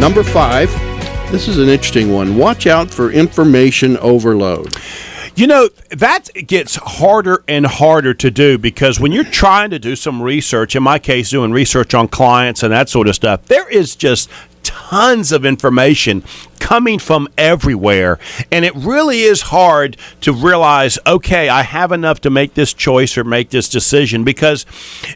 Number 5, this is an interesting one. Watch out for information overload. You know, that gets harder and harder to do because when you're trying to do some research, in my case, doing research on clients and that sort of stuff, there is just tons of information coming from everywhere, and it really is hard to realize, okay, I have enough to make this choice or make this decision. Because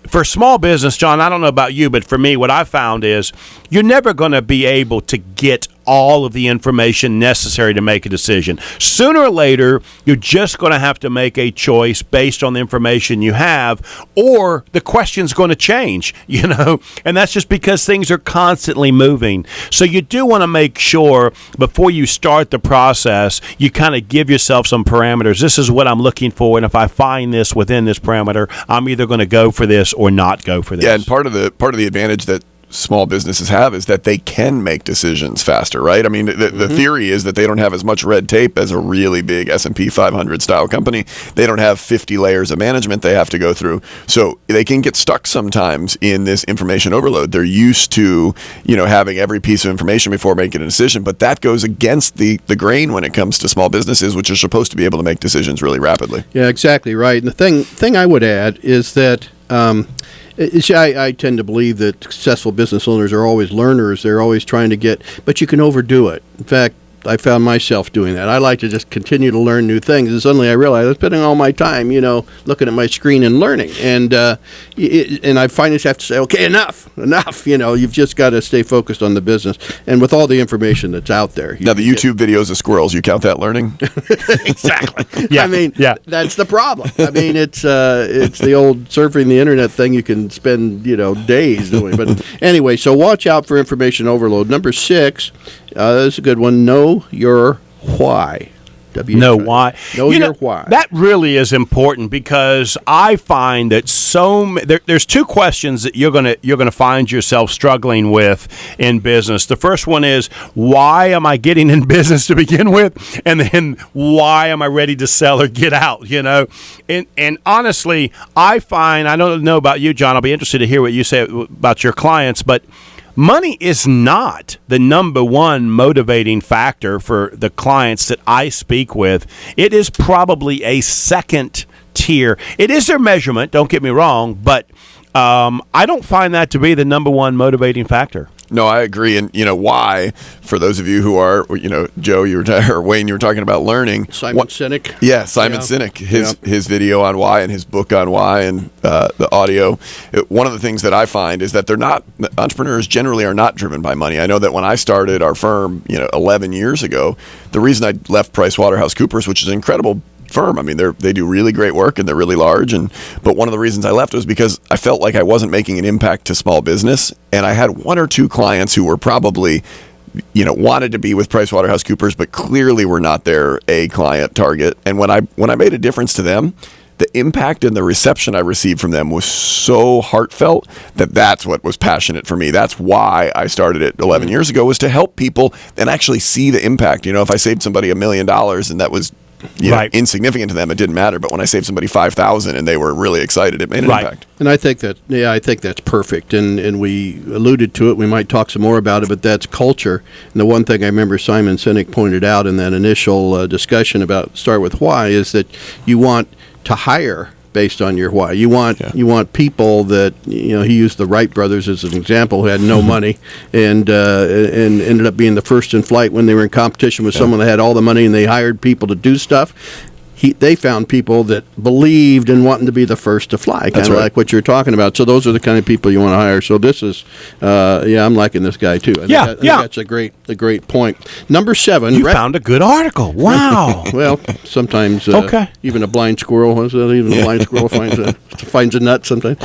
for small business, John, I don't know about you, but for me, what I found is you're never going to be able to get all of the information necessary to make a decision. Sooner or later, you're just going to have to make a choice based on the information you have, or the question's going to change, you know, and that's just because things are constantly moving. So you do want to make sure before you start the process, you kind of give yourself some parameters. This is what I'm looking for, and if I find this within this parameter, I'm either going to go for this or not go for this. Yeah, and part of the advantage that small businesses have is that they can make decisions faster, right? I mean, the theory is that they don't have as much red tape as a really big S&P 500 style company. They don't have 50 layers of management they have to go through. So they can get stuck sometimes in this information overload. They're used to, you know, having every piece of information before making a decision, but that goes against the grain when it comes to small businesses, which are supposed to be able to make decisions really rapidly. Yeah, exactly right. And the thing I would add is that I tend to believe that successful business owners are always learners. They're always trying to get, but you can overdo it. In fact, I found myself doing that. I like to just continue to learn new things, and suddenly I realize I'm spending all my time, you know, looking at my screen and learning. And I finally have to say, okay, enough. You know, you've just got to stay focused on the business, and with all the information that's out there. Now, the YouTube videos of squirrels, you count that learning? Exactly. Yeah. I mean, yeah. That's the problem. I mean, it's the old surfing the internet thing. You can spend, you know, days doing. But anyway, so watch out for information overload. Number 6. That's a good one. Know your why. Know why. Know your why. That really is important because I find that there's two questions that you're gonna find yourself struggling with in business. The first one is, why am I getting in business to begin with? And then, why am I ready to sell or get out? You know, and honestly, I find, I don't know about you, John. I'll be interested to hear what you say about your clients, but money is not the number one motivating factor for the clients that I speak with. It is probably a second tier. It is their measurement, don't get me wrong, but I don't find that to be the number one motivating factor. No, I agree. And, you know, why, for those of you who are, you know, Joe, or Wayne, you were talking about learning. Simon Sinek. Yeah, Simon Sinek, his video on why and his book on why and the audio. One of the things that I find is that entrepreneurs generally are not driven by money. I know that when I started our firm, you know, 11 years ago, the reason I left PricewaterhouseCoopers, which is an incredible firm. I mean, they do really great work and they're really large. But one of the reasons I left was because I felt like I wasn't making an impact to small business. And I had one or two clients who were probably, you know, wanted to be with PricewaterhouseCoopers, but clearly were not their A client target. And when I made a difference to them, the impact and the reception I received from them was so heartfelt that's what was passionate for me. That's why I started it 11 years ago, was to help people and actually see the impact. You know, if I saved somebody $1 million and that was, you know, insignificant to them, it didn't matter. But when I saved somebody $5,000 and they were really excited, it made an impact. And I think that's perfect. And we alluded to it. We might talk some more about it, but that's culture. And the one thing I remember Simon Sinek pointed out in that initial discussion about start with why is that you want to hire based on your why. You want people that, you know, he used the Wright brothers as an example, who had no money and ended up being the first in flight when they were in competition with someone that had all the money, and they hired people to do stuff. They found people that believed in wanting to be the first to fly, kind of like what you're talking about. So those are the kind of people you want to hire. So this is, I'm liking this guy too. I think that's a great point. Number 7. You found a good article. Wow. Well, sometimes even a blind squirrel, a blind squirrel finds a nut sometimes.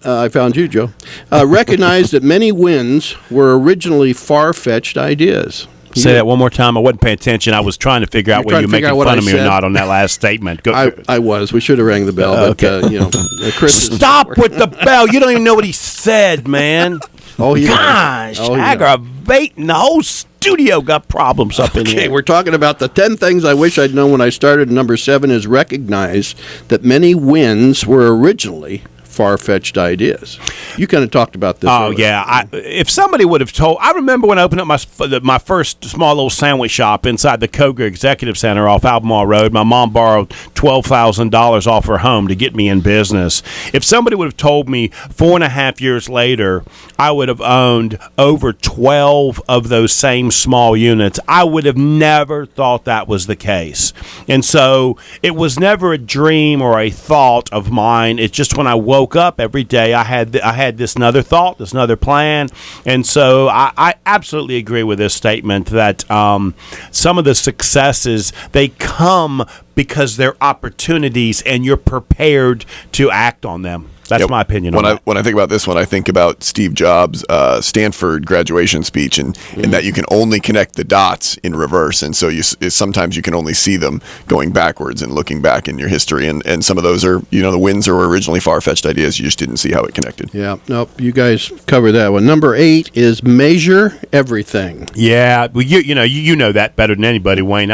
I found you, Joe. Recognize that many wins were originally far-fetched ideas. Say that one more time. I wasn't paying attention. I was trying to figure out whether you were making fun of me or not on that last statement. I was. We should have rang the bell. But, you know, Chris Stop with the bell. You don't even know what he said, man. Gosh, aggravating. The whole studio got problems up in here. Okay, we're talking about the 10 things I wish I'd known when I started. Number 7 is recognize that many wins were originally far-fetched ideas. You kind of talked about this. Oh earlier. yeah, if somebody would have told, I remember when I opened up my first small little sandwich shop inside the Koger Executive Center off Albemarle Road. My mom borrowed $12,000 off her home to get me in business. If somebody would have told me 4.5 years later I would have owned over 12 of those same small units, I would have never thought that was the case. And so it was never a dream or a thought of mine. It's just when I woke up every day, I had this another thought, this another plan. And so I absolutely agree with this statement that some of the successes, they come because they're opportunities and you're prepared to act on them. That's my opinion on that. When I think about this one, I think about Steve Jobs' Stanford graduation speech, and that you can only connect the dots in reverse, and so sometimes you can only see them going backwards and looking back in your history, and some of those are, the wins are originally far-fetched ideas. You just didn't see how it connected. Yeah, nope, you guys cover that one. Number 8 is measure everything. Yeah, well, you know that better than anybody, Wayne.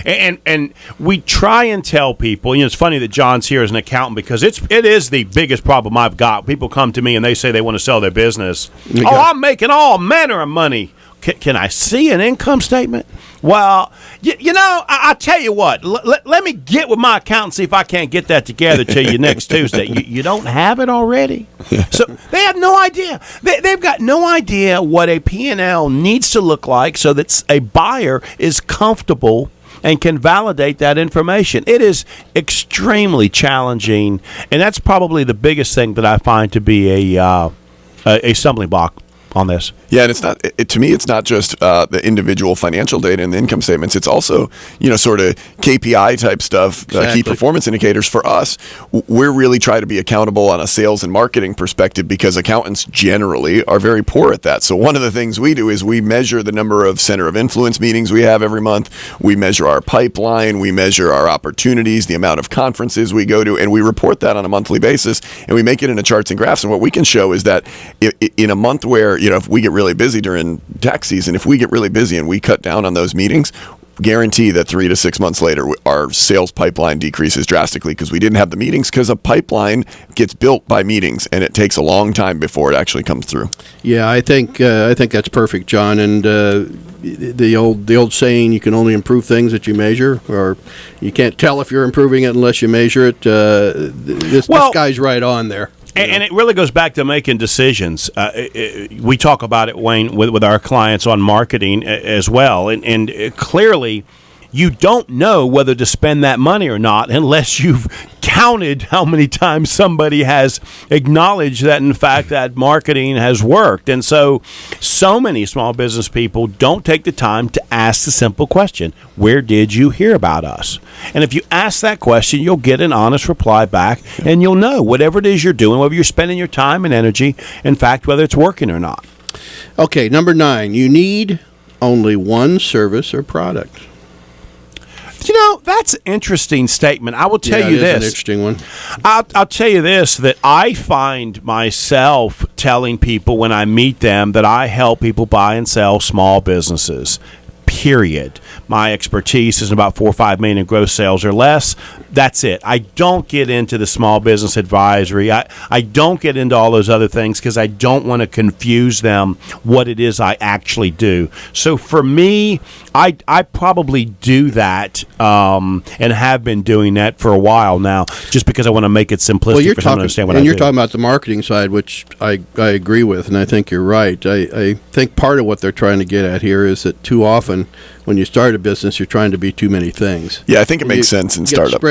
And we try and tell people. It's funny that John's here as an accountant because it is the biggest problem I've got. People come to me and they say they want to sell their business. I'm making all manner of money. Can I see an income statement? Well, I tell you what. Let me get with my accountant and see if I can't get that together to you next Tuesday. You don't have it already? So they have no idea. They've got no idea what a P&L needs to look like so that a buyer is comfortable and can validate that information. It is extremely challenging, and that's probably the biggest thing that I find to be a stumbling block on this. Yeah, and it's not. To me, it's not just the individual financial data and the income statements. It's also, sort of KPI type stuff, Exactly. key performance indicators. For us, we're really trying to be accountable on a sales and marketing perspective because accountants generally are very poor at that. So one of the things we do is we measure the number of center of influence meetings we have every month. We measure our pipeline. We measure our opportunities, the amount of conferences we go to, and we report that on a monthly basis. And we make it into charts and graphs. And what we can show is that in a month where if we get really busy during tax season, if we get really busy and we cut down on those meetings, guarantee that 3 to 6 months later, our sales pipeline decreases drastically because we didn't have the meetings, because a pipeline gets built by meetings and it takes a long time before it actually comes through. Yeah, I think that's perfect, John. And the old saying, you can only improve things that you measure, or you can't tell if you're improving it unless you measure it. This guy's right on there. And it really goes back to making decisions. We talk about it, Wayne, with our clients on marketing as well. And clearly, you don't know whether to spend that money or not unless you've counted how many times somebody has acknowledged that, in fact, that marketing has worked. And so many small business people don't take the time to ask the simple question, where did you hear about us? And if you ask that question, you'll get an honest reply back, and you'll know whatever it is you're doing, whether you're spending your time and energy, in fact, whether it's working or not. Okay, number 9, you need only one service or product. That's an interesting statement. I will tell you it is this. an interesting one. I'll tell you this, that I find myself telling people when I meet them that I help people buy and sell small businesses. Period. My expertise is about 4 or 5 million in gross sales or less. That's it. I don't get into the small business advisory. I don't get into all those other things because I don't want to confuse them what it is I actually do. So for me, I probably do that and have been doing that for a while now, just because I want to make it simplistic for someone to understand what I do. And you're talking about the marketing side, which I agree with, and I think you're right. I think part of what they're trying to get at here is that too often when you start a business, you're trying to be too many things. Yeah, I think it makes sense in startup.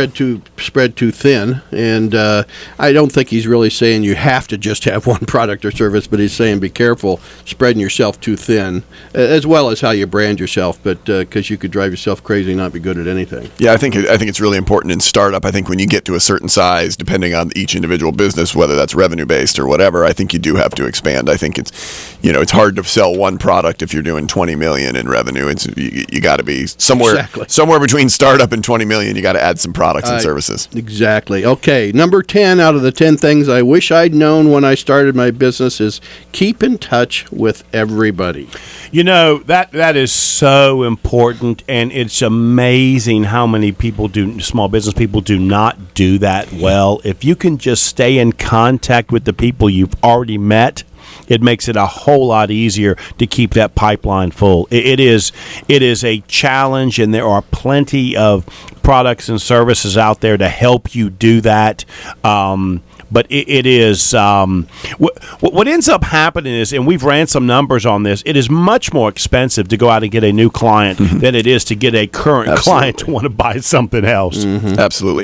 Spread too thin, and I don't think he's really saying you have to just have one product or service, but he's saying be careful spreading yourself too thin, as well as how you brand yourself, but because you could drive yourself crazy and not be good at anything. Yeah, I think it's really important in startup. I think when you get to a certain size, depending on each individual business, whether that's revenue based or whatever, I think you do have to expand. I think it's hard to sell one product if you're doing 20 million in revenue. You got to be somewhere between startup and 20 million. You got to add some products products and services. Exactly. Okay, number 10 out of the 10 things I wish I'd known when I started my business is keep in touch with everybody. You know, that is so important, and it's amazing how many small business people do not do that well. If you can just stay in contact with the people you've already met, it makes it a whole lot easier to keep that pipeline full. It is a challenge, and there are plenty of products and services out there to help you do that. But it is what ends up happening is, and we've ran some numbers on this, it is much more expensive to go out and get a new client than it is to get a current client to want to buy something else. Absolutely.